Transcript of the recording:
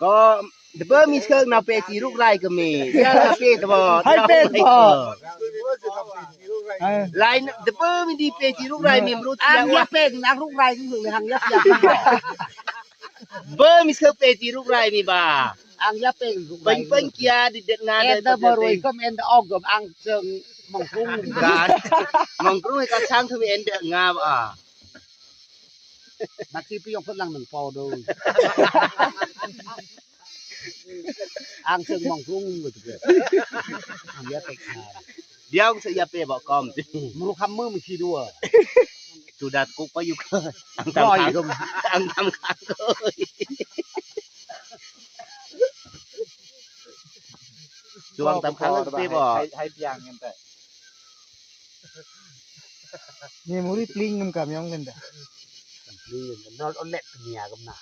ก็เดี๋ยวมีเครื่องนาเปจีลูกไรก็มีเดี๋ยวนาเปตบอ ให้เป็นพอ ไลน์เดี๋ยวมีดีเปจีลูกไรมีมรู้ อั ที่ ง ว่า ยักเป็นนักลูกไรที่สุดเลยอังยักยัก เบอร์มีเครื่องเปจีลูกไรมีบ่า อังยักเป็นลูกไร เป็นเกียร์ดิเด็ดงาน เอ็นเตอร์บรวยก็เอ็นเตอร์ออกกับอังเชิงมองกุ้ง การมองกรุ้งให้กับช่างทวีเอ็นเดงาบ่า นักที่พี่ยกพลังหนึ่งพอดูอังเชิงมองกุ้งก็ถูกเลยอังยักเป็น เดี๋ยวเสียเปบอกกอม มรู้คำมือมันขี้ด้วย จูดัดกุ๊กไปอยู่ก็อัง ลอย ทำ ก็ อังทำค้างก็ช่วงทำค้างก็เปบอก ให้เพียงกันแต่นี่มูรี่ปลิงมันกับยังกันแต่ นี่นอนเอาเล็บเมียกับหนา